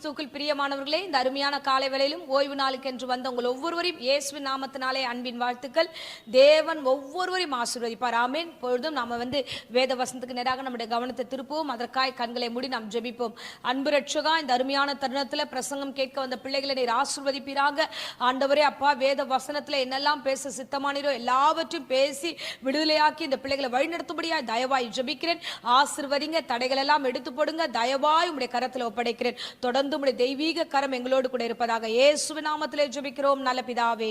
கிறிஸ்துவுக்குள் பிரியமானவர்களே, இந்த அருமையான காலை வேளையிலும் ஓய்வு நாளுக்கு என்று வந்த உங்கள் ஒவ்வொருவரையும் இயேசுவின் நாமத்தினாலே அன்பின் வாழ்த்துக்கள். தேவன் ஒவ்வொருவரையும் ஆசீர்வதிப்பார். ஆமென். பொழுதும் நாம வேத வசனத்துக்கு நேராக நம்முடைய கவனத்தை திருப்புவோம். அதற்காய் கண்களை மூடி நாம் ஜெபிப்போம். அன்பு ரட்சகா, இந்த அருமையான தருணத்தில் பிரசங்கம் கேட்க வந்த பிள்ளைகளை நீர் ஆசீர்வதிப்பீராக. ஆண்டவரே அப்பா, வேத வசனத்தில் என்னெல்லாம் பேச சித்தமானீரோ எல்லாவற்றையும் பேசி விடுதலையாக்கி இந்த பிள்ளைகளை வழிநடத்தும்படியாய் தயவாய் ஜெபிக்கிறேன். ஆசீர்வதிங்க, தடைகள் எல்லாம் எடுத்து போடுங்க. தயவாய் உம்முடைய கரத்தில் ஒப்படைக்கிறேன். தொடர்ந்து உம்முடைய தெய்வீக கரம் எங்களோடு கூட இருப்பதாக இயேசுவின் நாமத்திலே ஜெபிக்கிறோம் நல்ல பிதாவே.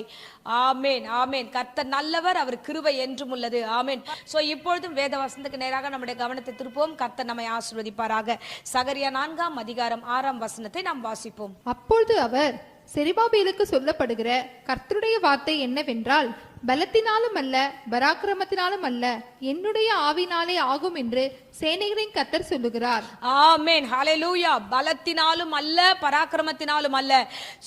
ஆமென், ஆமென். கர்த்தர் நல்லவர், அவர் கிருபை என்றும் உள்ளது. ஆமென். சோ இப்பொழுதும் வேத வசனத்துக்கு நேராக நம்முடைய கவனத்தை திருப்போம். கர்த்தர் நம்மை ஆசீர்வதிப்பாராக. சகரியா 4:6 நாம் வாசிப்போம். அப்பொழுது அவர் செருபாபேலுக்கு சொல்லப்படுகிற கர்த்தருடைய வார்த்தை என்னவென்றால், பலத்தினாலும் அல்ல பராக்கிரமத்தினாலும் அல்ல, என்னுடைய ஆவினாலே ஆகும் என்று சேனைகளின் கர்த்தர் சொல்லுகிறார். ஆமென், ஹல்லேலூயா. பலத்தினாலும் அல்ல பராக்கிரமத்தினாலும் அல்ல,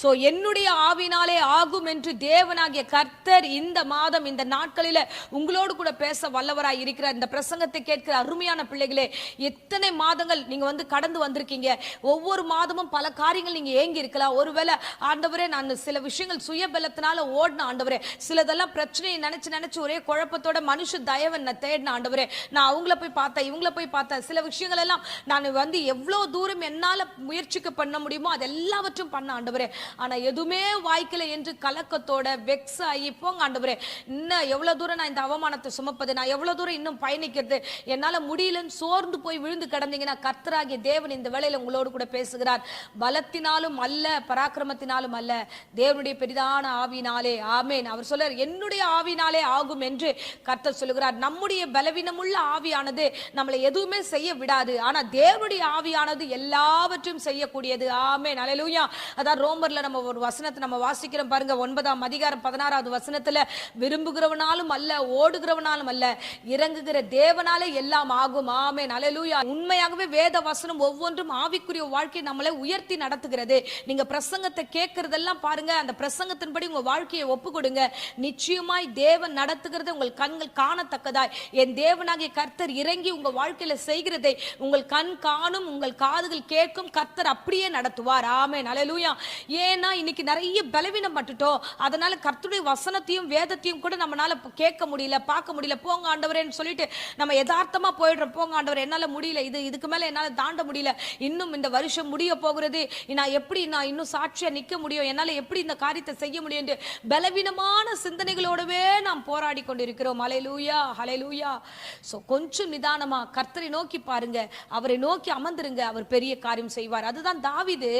சோ என்னுடைய ஆவினாலே ஆகும் என்று தேவனாகிய கர்த்தர் இந்த மாதம் இந்த நாட்களில உங்களோடு கூட பேச வல்லவராய் இருக்கிறார். இந்த பிரசங்கத்தை கேட்கிற அருமையான பிள்ளைகளே, எத்தனை மாதங்கள் நீங்க கடந்து வந்திருக்கீங்க. ஒவ்வொரு மாதமும் பல காரியங்கள் நீங்க ஏங்கி இருக்கலாம். ஒருவேளை ஆண்டவரே, நான் சில விஷயங்கள் சுய பலத்தினால ஓடின ஆண்டவரே, சிலதெல்லாம் பிரச்சனையை நினைச்சு ஒரே குழப்பத்தோட மனுஷ தயவை தேடின ஆண்டவரே, நான் அவங்கள போய் பார்த்தேன், இவங்கள போய் பார்த்தேன், சில விஷயங்கள் எல்லாம் நான் எவ்வளவு தூரம் என்னால முயற்சிக்க பண்ண முடியுமோ அது எல்லாவற்றும் பண்ண ஆண்டவரே, ஆனா எதுவுமே வாய்க்கல என்று கலக்கத்தோட வெக்ஸ் ஆகி போங்க ஆண்டவரே, இன்னும் எவ்வளவு தூரம் நான் இந்த அவமானத்தை சுமப்பது, நான் எவ்வளவு தூரம் இன்னும் பயணிக்கிறது, என்னால முடியலன்னு சோர்ந்து போய் விழுந்து கிடந்தீங்கன்னா கர்த்தராகிய தேவன் இந்த வேளையில உங்களோடு கூட பேசுகிறார். பலத்தினாலும் அல்ல பராக்கிரமத்தினாலும் அல்ல, தேவனுடைய பெரிதான ஆவினாலே. ஆமென். அவர் சொல்றார், என்னுடைய ஆவினாலே ஆகும் என்று கர்த்தர் சொல்லுகிறார். நம்முடைய பலவீனமுள்ள ஆவியானது நம்மளை எதுவுமே செய்ய விடாது, ஆனா தேவனுடைய ஆவியானது எல்லாவற்றையும் செய்யக்கூடியது. ஆமென், ஹல்லேலூயா. அதான் ரோமர்ல நம்ம ஒரு வசனத்தை நம்ம வாசிக்கிறோம் பாருங்க, 9:16 விரும்புகிறவனாலும் அல்ல ஓடுகிறவனாலும் அல்ல, இறங்குகிற தேவனாலே எல்லாம் ஆகும். ஆமென், ஹல்லேலூயா. உண்மையாகவே வேத வசனம் ஒவ்வொன்றும் ஆவிக்குரிய வாழ்க்கை நம்மளை உயர்த்தி நடத்துகிறது. நீங்க பிரசங்கத்தை கேட்கறதெல்லாம் பாருங்க, அந்த பிரசங்கத்தின்படி உங்க வாழ்க்கையை ஒப்பு கொடுங்க. நிச்சயமாய் தேவன் நடத்துகிறது உங்கள் கண்கள் காணத்தக்கதாய், என் தேவனாகிய கர்த்தர் இறங்கி உங்க வாழ்க்கையில செய்கிறதை உங்கள் கண் காணும், உங்கள் காதுகள் கேட்கும். கர்த்தர் அப்படியே நடத்துவார். ஆமென், ஹல்லேலூயா. ஏன்னா இன்னைக்கு நிறைய பலவீனம் பட்டுட்டோம், அதனால கர்த்தருடைய வசனத்தையும் வேதத்தையும் கூட நம்மளால கேட்க முடியல, பார்க்க முடியல. போங்க ஆண்டவரேன்னு சொல்லிட்டு நம்ம யதார்த்தமா போயிடுறோம். போங்க ஆண்டவர், என்னால முடியல, இதுக்கு மேல என்னால தாண்ட முடியல, இன்னும் இந்த வருஷம் முடிய போகிறது, நான் இன்னும் சாட்சியா நிக்க முடியும், என்னால எப்படி இந்த காரியத்தை செய்ய முடியும் என்று பலவீனமான சிந்தனைகளோடவே நாம் போராடி கொண்டிருக்கிறோம். ஹல்லேலூயா, ஹல்லேலூயா. சோ கொஞ்சம் நிதானமா கர்த்தரை நோக்கி பாருங்க, அவரை நோக்கி அமர்ந்திருங்க, அவர் பெரிய காரியம் செய்வார். அதுதான் தாவீது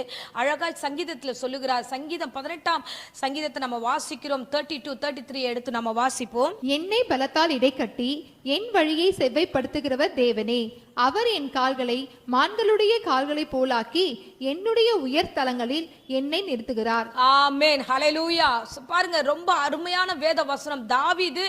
அழகாய் சங்கீதத்துல சொல்லுகிறார். சங்கீதம் 18 நம்ம வாசிக்கிறோம். 32-33 எடுத்து நம்ம வாசிப்போம். என்னை பலத்தால் இடைக்கட்டி என் வழியை செவ்வைப்படுத்துகிறவர் தேவனே, அவர் என் கால்களை மான்களுடைய கால்களை போலாக்கி என்னுடைய உயர் தலங்களில் என்னை நிறுத்துகிறார். ஆமென், ஹல்லேலூயா. பாருங்க, ரொம்ப அருமையான வேத வசனம். தாவீது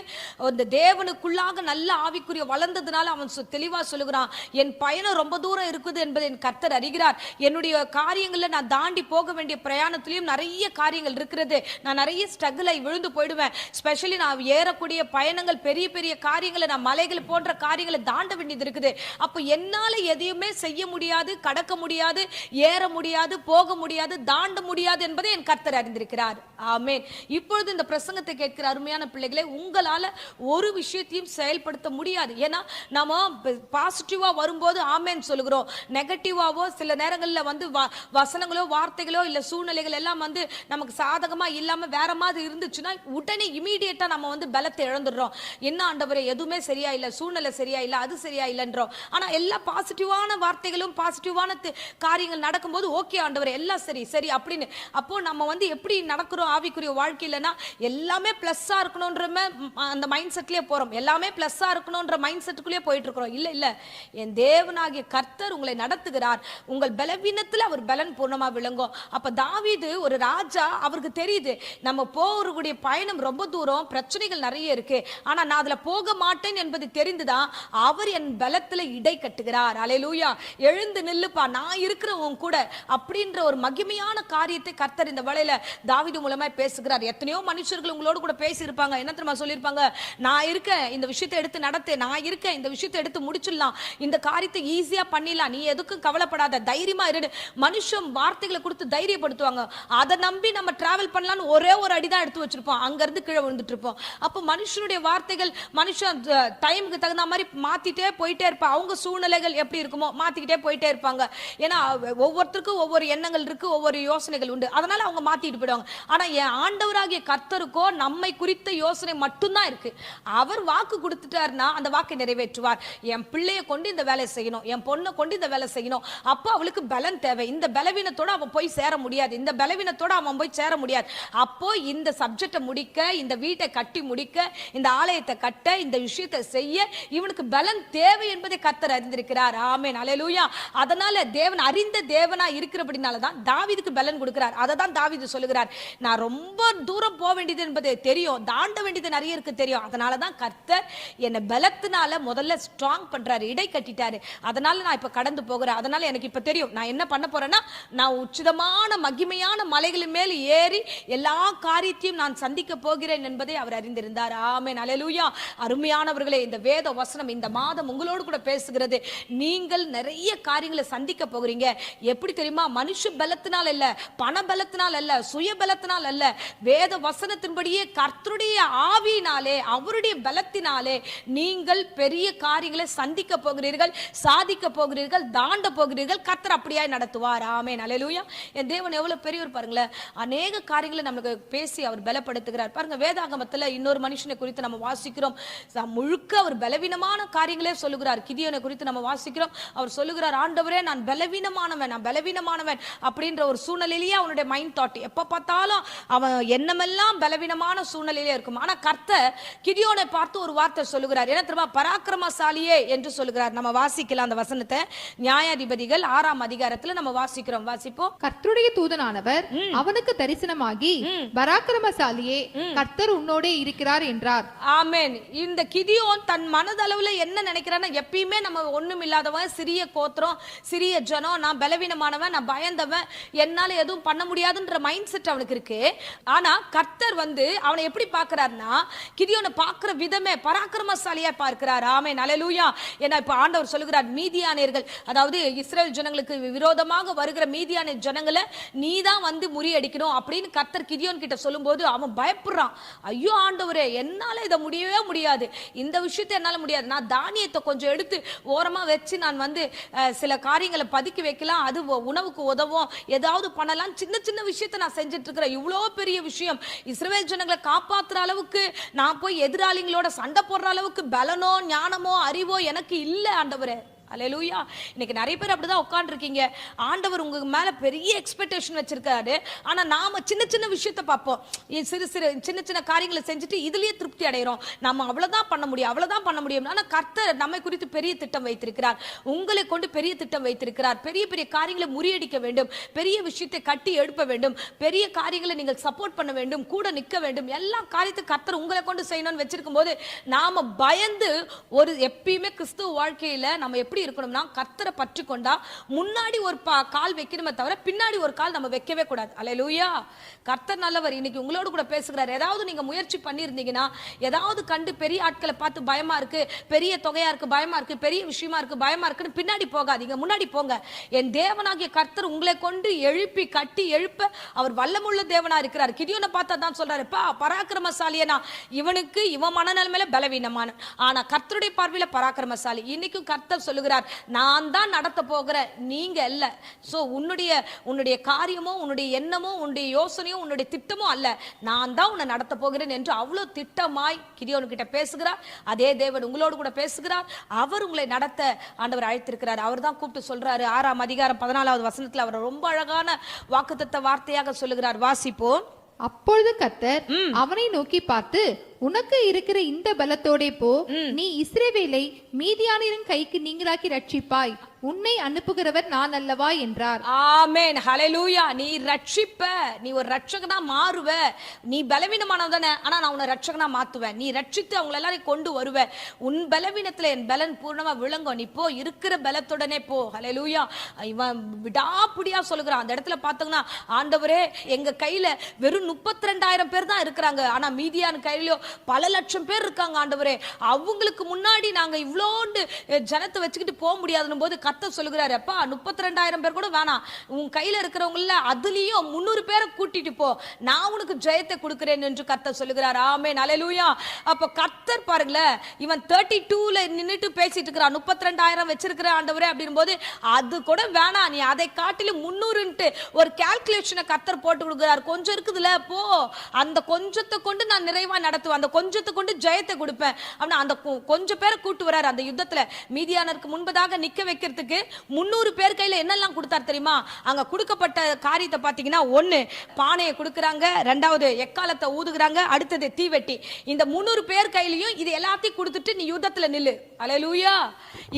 அந்த தேவனுக்குள்ளாக நல்ல ஆவிக்குரிய வளர்ந்ததுனால அவன் தெளிவா சொல்லுகிறான், என் பயணம் ரொம்ப தூரம் இருக்குது என்பதை என் கர்த்தர் அறிகிறார். என்னுடைய காரியங்கள்ல நான் தாண்டி போக வேண்டிய பிரயாணத்திலையும் நிறைய காரியங்கள் இருக்கிறது, நான் நிறைய ஸ்ட்ரகிளை விழுந்து போயிடுவேன். ஸ்பெஷலி நான் ஏறக்கூடிய பயணங்கள் பெரிய பெரிய காரியங்களை, நான் மலைகள் போன்ற காரியங்களை தாண்ட வேண்டியது இருக்குது. அப்ப என்னால எதையுமே செய்ய முடியாது, கடக்க முடியாது, ஏற முடியாது, போக முடியாது, தாண்ட முடியாது என்பதை என் கர்த்தர் அறிந்திருக்கிறார். ஆமென். இப்பொழுது இந்த பிரசங்கத்தை கேட்கிற அருமையான பிள்ளைகளே, உங்களால ஒரு விஷயத்தையும் செயல்படுத்த முடியாது. ஏன்னா நாம பாசிட்டிவா வரும்போது ஆமென் சொல்லுகிறோம், நெகட்டிவாவோ சில நேரங்களில் வசனங்களோ வார்த்தைகளோ இல்ல சூழ்நிலைகள் எல்லாம் நமக்கு சாதகமா இல்லாம வேற மாதிரி இருந்துச்சுன்னா உடனே இமீடியட்டா நம்ம பலத்தை இழந்துடுறோம். என்ன ஆண்டவரே, எதுவுமே சரியா இல்ல, சூழ்நிலை சரியா இல்ல, அது சரியா இல்லன்றோம். ஆனா எல்லா பாசிட்டிவான வார்த்தைகளும் பாசிட்டிவான காரியங்கள் நடக்கும்போது ஓகே ஆண்டவரே எல்லாம் சரி சரி அப்படின்னு, அப்போ நம்ம எப்படி நடக்கிறோம் ஆவிக்குரிய வாழ்க்கையிலனா, எல்லாமே பிளஸ்ஸா இருக்கணும்ன்ற அந்த மைண்ட் செட்லயே போறோம், எல்லாமே பிளஸ்ஸா இருக்கணும்ன்ற மைண்ட் செட்டுக்குள்ளே போயிட்டு இருக்கிறோம். இல்ல இல்ல, என் தேவனாகிய கர்த்தர் உங்களை நடத்துகிறார், உங்கள் பலவீனத்துல அவர் பலன் பூர்ணமா விளங்கும். அப்ப தாவீது ஒரு ராஜா, அவருக்கு தெரியுது நம்ம போகக்கூடிய பயணம் ரொம்ப தூரம், பிரச்சனைகள் நிறைய இருக்கு, ஆனா நான் அதுல போக மாட்டேன்னு என்பது தெரிந்துதான் அவர் என் பலத்துல இடை கட்டுகிறார். அல்லேலூயா. எழுந்து நில்லுப்பா, நான் இருக்கிறேன் உன் கூட அப்படின்ற ஒரு மகிமையான காரியத்தை கர்த்தர் இந்த வேளையில தாவீது மூலமா பேசுகிறார். எத்தனையோ மனுஷர்கள் உங்களோடு கூட பேசி இருப்பாங்க. என்ன தெரியுமா சொல்லியிருப்பாங்க? நான் இருக்கேன், இந்த விஷயத்தை எடுத்து நடத்து, நான் இருக்கேன், இந்த விஷயத்தை எடுத்து முடிச்சிடலாம், இந்த காரியத்தை ஈஸியா பண்ணிடலாம், நீ எதுக்கும் கவலைப்படாத, தைரியமா இரு. மனுஷன் வார்த்தைகளை கொடுத்து தைரியப்படுத்துவாங்க. அதை நம்பி நம்ம டிராவல் பண்ணலாம்னு ஒரே ஒரு அடிதான் எடுத்து வச்சிருப்போம், அங்க இருந்து கீழே விழுந்துட்டு இருப்போம். அப்ப மனுஷனுடைய வார்த்தைகள் மனுஷன் டைமுக்கு தகுந்த மாதிரி மாத்திட்டே போயிட்டே இருப்பாங்க. அவங்க சூழ்நிலைகள் எப்படி இருக்குமோ மாத்திக்கிட்டே போயிட்டே இருப்பாங்க. ஏன்னா ஒவ்வொருத்தருக்கும் ஒவ்வொரு எண்ணங்கள் இருக்கு, ஒவ்வொரு யோசனைகள் உண்டு. அதனால அவங்க மாத்திட்டு போயிடுவாங்க. ஆனா என் ஆண்டவராகிய கர்த்தருக்கோ நம்மை குறித்த யோசனை மட்டும்தான் இருக்கு. அவர் வாக்கு கொடுத்துட்டாருன்னா அந்த வாக்கை நிறைவேற்றுவார். என் பிள்ளைய கொண்டு இந்த வேலையை செய்யணும், என் பொண்ணை கொண்டு இந்த வேலை செய்யணும், அப்போ அவளுக்கு பலன் தேவை. இந்த பலவீனத்தோட அவன் போய் சேர முடியாது, இந்த பலவீனத்தோட அவன் போய் சேர முடியாது. அப்போ இந்த சப்ஜெக்டை முடிக்க, இந்த வீட்டை கட்டி முடிக்க, இந்த ஆலயத்தை கட்ட, இந்த விஷயத்தை செய்ய இவனுக்கு பலன் தேவை என்பதை கர்த்தர் அறிந்திருக்கிறார். ஆமென், அல்லேலூயா. அதனால தேவன் அறிந்த தேவனா இருக்கிறபடினால தான் தாவீதுக்கு பலன் கொடுக்கிறார். அதை தான் தாவீது சொல்லுகிறார், நான் ரொம்ப தூரம் போக வேண்டியது என்பது தெரியும், தாண்ட வேண்டியது நிறைய இருக்கு தெரியும். அதனால தான் கர்த்தர் என்னை பலத்தினால முதல்ல ஸ்ட்ராங் பண்றாரு, இடை கட்டிட்டாரு. அதனால நான் இப்ப கடந்து போகிறேன். அதனால எனக்கு இப்ப தெரியும் நான் என்ன பண்ண போறேன்னா, நான் உச்சிதமான மகிமையான மலைகளின் மேல் ஏறி எல்லா காரியத்தையும் நான் சந்திக்க போகிறேன் என்பதை அவர் அறிந்திருந்தார். ஆமென், அல்லேலூயா. அருமையானவர்களே, இந்த வேத வசனம் இந்த மாதம் உங்களோடு கூட பேசுகிறது. நீங்கள் நிறைய காரியங்களை சந்திக்க போகிறீங்க. எப்படி தெரியுமா? மனுஷ பலத்தினால் அல்ல, பண பலத்தினால் அல்ல, சுய பலத்தினால் அல்ல, வேத வசனத்தின்படியே கர்த்தருடைய ஆவியினாலே, அவருடைய பலத்தினாலே நீங்கள் பெரிய காரியங்களை சந்திக்க போகிறீர்கள், சாதிக்க போகிறீர்கள், தாண்ட போகிறீர்கள். கர்த்தர் அப்படியாய் நடத்துவார். ஆமென், அல்லேலூயா. என் தேவன் எவ்வளவு பெரியவர் பாருங்களேன். அநேக காரியங்களை நமக்கு பேசி அவர் பலப்படுத்துகிறார். பாருங்க, வேதாகமத்துல இன்னொரு மனுஷனை குறித்து நம்ம வாசிக்கிறோம். முழுக்க அவர் பலவீனமான காரியங்களே சொல்லுகிறார். கிதியோனை குறித்து நம்ம வாசிக்கிறோம். அவர் சொல்லுகிறார், ஆண்டவரே நான் பலவீனமானவன், நான் பலவீனமானவன் அப்படின்ற ஒரு சூழ்நிலையிலேயே அவனுடைய மைண்ட் தாட் எப்ப பார்த்தாலும் அவன் எண்ணமெல்லாம் பலவீனமான சூழ்நிலையிலே இருக்கும். ஆனா கர்த்தர் கிதியோனை பார்த்து ஒரு வார்த்தை சொல்லுகிறார். என்ன தெரியுமா? பராக்கிரமசாலியே என்று சொல்லுகிறார். நம்ம வாசிக்கலாம் அந்த வசனத்தை. நியாயாதிபதிகள் 6ஆம் அதிகாரத்துல நம்ம வாசிக்கிறோம். வாசிப்போம். கர்த்தருடைய தூதனானவர் அவனுக்கு தரிசனமாகி, பராக்கிரமசாலியே, கர்த்தர் உன்னோடே இருக்கிறார் என்றார். ஆமென். இந்த கிதியோன் தன் மனதளவுல என்ன நினைக்கிறான்னா, எப்பயுமே நம்ம ஒண்ணும் இல்லாதவன், சிறிய கோத்திரம், சிறிய ஜனம், நான் பலவீனமானவன், நான் பயந்தவன், என்னால எதுவும் பண்ண முடியாதுன்ற மைண்ட் செட் அவனுக்கு இருக்கு. ஆனா கர்த்தர் அவனை எப்படி பார்க்கிறார்னா, கிதியோனை பார்க்கிற விதமே பராக்கிரமசாலியா பார்க்கிறார். ஆமென், அல்லேலூயா. ஏன்னா இப்ப ஆண்டவர் சொல்லுகிறார், மீதியானியர்கள், அதாவது இஸ்ரேல் ஜனங்களுக்கு விரோதமாக வருகிற மீதியான ஜனங்களை நீதான் முறியடிக்கணும் அப்படின்னு கர்த்தர் கிதியோன் கிட்ட சொல்லும்போது அவன் பயப்படுறான். ஐயோ ஆண்டவரே, என்னால இதை முடியவே முடியாது, இந்த விஷயத்தை என்னால முடியாது, நான் தானியத்தை கொஞ்சம் எடுத்து ஓரமா வச்சு நான் சில காரியங்களை பதுக்கி வைக்கலாம், அது உணவுக்கு உதவும், ஏதாவது பண்ணலாம், சின்ன சின்ன விஷயத்தை நான் செஞ்சுட்டு இருக்கிறேன். இவ்வளோ பெரிய விஷயம், இஸ்ரவேல் ஜனங்களை காப்பாற்றுற அளவுக்கு, நான் போய் எதிராளிகளோட சண்டை போடுற அளவுக்கு பலனோ ஞானமோ அறிவோ எனக்கு இல்லை ஆண்டவரே. அல்லேலூயா. இன்னைக்கு நிறைய பேர் அப்படிதான் உட்கார்ந்துருக்கீங்க. ஆண்டவர் உங்க மேல பெரிய எக்ஸ்பெக்டேஷன் வச்சிருக்காரு. ஆனா நாம சின்ன சின்ன விஷயத்தை பார்ப்போம், சின்ன சின்ன காரியங்களை செஞ்சுட்டு இதுலயே திருப்தி அடைகிறோம். நம்ம அவ்வளவுதான் பண்ண முடியும், அவ்வளவுதான் பண்ண முடியும். ஆனா கர்த்தர் நம்மை குறித்து பெரிய திட்டம் வைத்திருக்கிறார், உங்களை கொண்டு பெரிய திட்டம் வைத்திருக்கிறார். பெரிய பெரிய காரியங்களை முறியடிக்க வேண்டும், பெரிய விஷயத்தை கட்டி எழுப்ப வேண்டும், பெரிய காரியங்களை நீங்கள் சப்போர்ட் பண்ண வேண்டும், கூட நிற்க வேண்டும். எல்லா காரியத்தையும் கர்த்தர் உங்களை கொண்டு செய்யணும்னு வச்சிருக்கும் போது நாம பயந்து எப்பயுமே கிறிஸ்துவ வாழ்க்கையில நம்ம எப்படி இருக்கணும்னா, கர்த்தரை பற்றி கொண்டா முன்னாடி ஒரு கால் வைக்கணுமே தவிர பின்னாடி ஒரு கால் நம்ம வைக்கவே கூடாது. அல்லேலூயா. கர்த்தர் நல்லவர். இன்னைக்கு உங்களோடு கூட பேசுகிறார். ஏதாவது நீங்க முயற்சி பண்ணியிருந்தீங்கன்னா, ஏதாவது கண்டு பெரிய ஆட்களை பார்த்து பயமா இருக்கு, பெரிய தொகையா இருக்கு பயமா இருக்கு, பெரிய விஷயமா இருக்கு பயமா இருக்குன்னு பின்னாடி போகாதீங்க, முன்னாடி போங்க. என் தேவனாகிய கர்த்தர் உங்களை கொண்டு எழுப்பி கட்டி எழுப்ப அவர் வல்லமுள்ள தேவனா இருக்கிறார். கிதியோனை பார்த்தா தான் சொல்றாரு, பராக்கிரமசாலியனா, இவனுக்கு இவன் மனநிலைமையில பலவீனமான, ஆனா கர்த்தருடைய பார்வையில பராக்கிரமசாலி. இன்னைக்கும் கர்த்தர் சொல்லுகிறார், நான் தான் நடத்த போகிறேன், நீங்க அல்ல. சோ உன்னுடைய காரியமோ, உன்னுடைய எண்ணமோ, உன்னுடைய யோசனையோ, உன்னுடைய திட்டமோ அல்ல, நான் தான் உன்னை நடத்த போகிறேன் என்று அவ்வளவு திட்டமாய் கிதியோன் கிட்ட பேசுகிறார். அதே தேவன் உங்களோடு கூட பேசுகிறார். அவர் உங்களை நடத்த ஆண்டவர் அழைத்திருக்கிறார். அவர் தான் கூப்பிட்டு சொல்றாரு. 6ஆம் அதிகாரம் 14வது வசனத்துல அவர் ரொம்ப அழகான வாக்குத்தத்த வார்த்தையாக சொல்லுகிறார். வாசிப்போம். அப்பொழுது கர்த்தர் அவனை நோக்கி பார்த்து, உனக்கு இருக்கிற இந்த பலத்தோடே போ, நீ இஸ்ரவேலை மீதியானியரின் கைக்கு நீங்களாக்கி ரட்சிப்பாய், உன்னை அனுப்புகிறவர் நான் அல்லவா என்றார். ஆமென், ஹல்லேலூயா. நீ ரட்சிப்ப, நீ ஒரு ரட்சகனா மாறுவ. நீ பலவீனமானவதானே, ஆனா நான் உன்னை ரட்சகனா மாத்துவேன். நீ ரட்சித்து அவங்களை எல்லாரையும் கொண்டு வருவ. உன் பலவீனத்துல என் பலன் பூர்ணமா விளங்கும். நீ போ, இருக்கிற பலத்துடனே போ. ஹல்லேலூயா. இவன் விடாப்புடியா சொல்லுகிறான். அந்த இடத்துல பார்த்தோம்னா, ஆண்டவரே எங்க கையில வெறும் 32,000 பேர் தான் இருக்கிறாங்க, ஆனா மீதியான கையிலயோ பல லட்சம் பேர் இருக்காங்க ஆண்டவரே. அவங்களுக்கு முன்னாடி நாங்க இவ்வளோண்டு ஜனத்தை வச்சுக்கிட்டு போக முடியாதுன்னு போது கர்த்தர் சொல்லுகிறாரு, அப்பா 32,000 பேர் கூட வேணாம், உன் கையில இருக்கிறவங்கள அதுலயும் 300 பேரை கூட்டிட்டு போ, நான் உனக்கு ஜெயத்தை கொடுக்கிறேன் என்று கர்த்தர் சொல்லுகிறார். ஆமென், ஹல்லேலூயா. அப்ப கர்த்தர் பாருங்களேன், இவன் 32ல நின்னுட்டு பேசிட்டு இருக்கிறான், 32,000 வச்சிருக்கிற ஆண்டவரே அப்படின் போது, அது கூட வேணாம், நீ அதை காட்டிலும் 300ன்ட்டு ஒரு கால்குலேஷனை கர்த்தர் போட்டு கொடுக்கிறார். கொஞ்சம் இருக்குதுல, போ, அந்த கொஞ்சத்தை கொண்டு நான் நிறைவா நடத்துவேன், அந்த கொஞ்சத்தை கொண்டு ஜெயத்தை கொடுப்பேன் அப்படின்னா அந்த கொஞ்சம் பேரை கூட்டு வர்றாரு. அந்த யுத்தத்துல மீதியானருக்கு முன்பதாக நிக்க வைக்கிறதுக்கு 300 பேர் கையில என்னெல்லாம் கொடுத்தார் தெரியுமா? அங்க கொடுக்கப்பட்ட காரியத்தை பாத்தீங்கன்னா, 1 பானையை கொடுக்கறாங்க, 2வது எக்காலத்தை ஊதுகிறாங்க, அடுத்தது தீவெட்டி. இந்த 300 பேர் கையிலயும் இது எல்லாத்தையும் கொடுத்துட்டு நீ யுத்தத்துல நில்லு. ஹல்லேலூயா.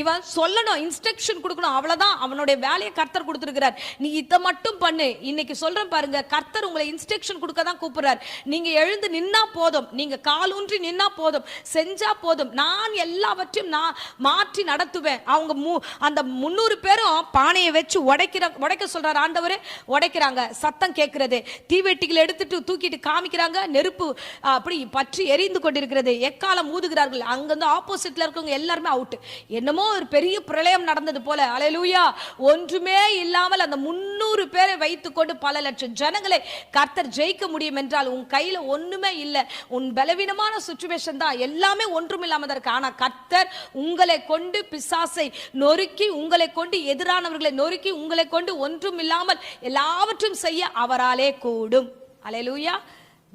இவன் சொல்லணும், இன்ஸ்ட்ரக்ஷன் கொடுக்கணும், அவ்வளவுதான். அவனுடைய வேலையை கர்த்தர் கொடுத்திருக்கிறார். நீ இத மட்டும் பண்ணு. இன்னைக்கு சொல்றேன் பாருங்க, கர்த்தர் உங்களை இன்ஸ்ட்ரக்ஷன் கொடுக்க தான் கூப்பிடுறார். நீங்க எழுந்து நின்னா போதும், நீங்க காலூன்றி நின்னா போதும், செஞ்சா போதும், நான் எல்லாவற்றையும் நான் மாற்றி நடத்துவேன். அவங்க அந்த 300 பேரும் பானையை வச்சு உடைக்க சொல்றாரு ஆண்டவரே. உடைக்கிறாங்க, சத்தம் கேட்கிறது, தீவெட்டிகளை எடுத்துட்டு தூக்கிட்டு காமிக்கிறாங்க, நெருப்பு அப்படி பற்றி எரிந்து கொண்டிருக்கிறது, எக்காலம் ஊதுகிறார்கள். அங்கிருந்து ஆப்போசிட்ல இருக்கவங்க எல்லாருமே அவுட். என்னமோ ஒரு பெரிய பிரளயம் நடந்தது போல. ஹல்லேலூயா. ஒன்றுமே இல்லாமல் அந்த 300 பேரை வைத்துக்கொண்டு பல லட்சம் ஜனங்களை கர்த்தர் ஜெயிக்க முடியும் என்றால், உன் கையில ஒண்ணுமே இல்லை, உன் பலவீனமான சிச்சுவேஷன் தான், எல்லாமே ஒன்றும் இல்லாம இருக்கு. ஆனா கர்த்தர் உங்களை கொண்டு பிசாசை நொறுக்கி, உங்களை கொண்டு எதிரானவர்களை நொறுக்கி, உங்களை கொண்டு ஒன்றும் இல்லாமல் எல்லாவற்றையும் செய்ய அவராலே கூடும். ஹல்லேலூயா.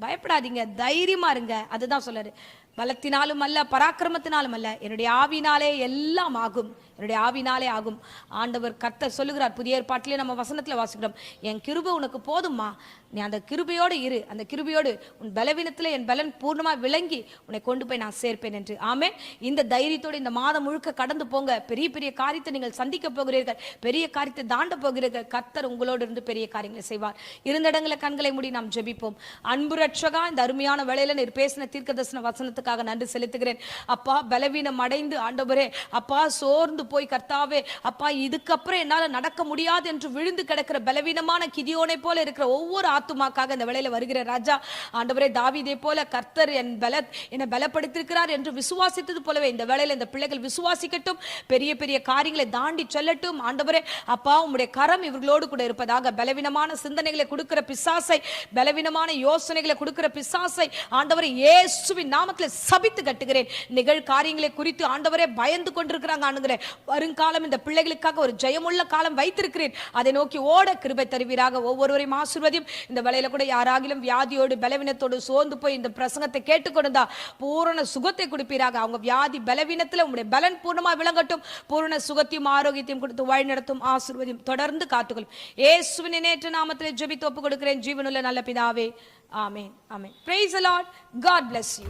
பயப்படாதீங்க, தைரியமா இருங்க. அதுதான் சொல்றாரு, பலத்தினாலும் அல்ல பராக்கிரமத்தினாலும் அல்ல, என்னுடைய ஆவினாலே எல்லாம் ஆகும், என்னுடைய ஆவினாலே ஆகும். ஆண்டவர் கர்த்தர் சொல்லுகிறார். புதிய ஏற்பாட்டிலே நம்ம வசனத்துல வாசிக்கிறோம், என் கிருபை உனக்கு போதுமா, நீ அந்த கிருபையோடு இரு, அந்த கிருபையோடு உன் பலவீனத்துல என் பலன் பூர்ணமா விளங்கி உன்னை கொண்டு போய் நான் சேர்ப்பேன் என்று. ஆமென். இந்த தைரியத்தோடு இந்த மாதம் முழுக்க கடந்து போங்க. பெரிய பெரிய காரியத்தை நீங்கள் சந்திக்க போகிறீர்கள், பெரிய காரியத்தை தாண்ட போகிறீர்கள். கர்த்தர் உங்களோடு இருந்து பெரிய காரியங்களை செய்வார். இருந்த இடங்களை கண்களை மூடி நாம் ஜெபிப்போம். அன்பு ரட்சகா, இந்த அருமையான வேளையில நீர் பேசின தீர்க்கதரிசன வசனத்துக்காக நன்றி செலுத்துகிறேன். அப்பா, பலவீனம் அடைந்து ஆண்டவரே, அப்பா சோர்ந்து போய் கர்த்தாவே, அப்பா இதுக்கப்புறம் என்னால நடக்க முடியாது என்று விழுந்து கிடக்கிற பலவீனமான கிதியோனை போல இருக்கிற ஒவ்வொரு ஆத்துமாக்காக இந்த வேளையில வருகிற ராஜா ஆண்டவரே, தாவீதை போல கர்த்தர் என்னை பலப்படுத்தியிருக்கிறார் என்று விசுவாசித்தது போலவே இந்த வேளையில இந்த பிள்ளைகள் விசுவாசிக்கட்டும், பெரிய பெரிய காரியங்களை தாண்டி செல்லட்டும். ஆண்டவரே அப்பா, உம்முடைய கரம் இவர்களோடு கூட இருப்பதாக. பலவீனமான சிந்தனைகளை கொடுக்கிற பிசாசை, பலவீனமான யோசனைகளை கொடுக்கிற பிசாசை ஆண்டவரே இயேசுவின் நாமத்தில் சபித்து கட்டுகிறேன். நிகழ் காரியங்களை குறித்து ஆண்டவரே பயந்து கொண்டிருக்கிறாங்க. ஆண்டுகிறேன், வருங்காலம் இந்த பிள்ளைகளுக்காக ஒரு ஜெயமுள்ள காலம் வைத்திருக்கிறேன், அதை நோக்கி ஓட கிருபை தருவீராக. ஒவ்வொருவரையும் ஆசீர்வதியும். இந்த வேளையில கூட யாராகிலும் வியாதியோடு பலவீனத்தோடு சோர்ந்து போய் இந்த பிரசங்கத்தை கேட்டுக்கொண்டா பூரண சுகத்தை கொடுப்பீராக. அவங்க வியாதி பலவீனத்துல உங்களுடைய பலன் பூர்ணமா விளங்கட்டும். பூரண சுகத்தையும் ஆரோக்கியத்தையும் கொடுத்து வழி நடத்தும், ஆசீர்வதியும், தொடர்ந்து காத்துக்கொள்ளும். இயேசுவின் நேற்று நாமத்தில் ஜெபித்து ஒப்பு கொடுக்கிறேன் ஜீவனுள்ள நல்ல பிதாவே. ஆமென், ஆமென். Praise the Lord. God bless you.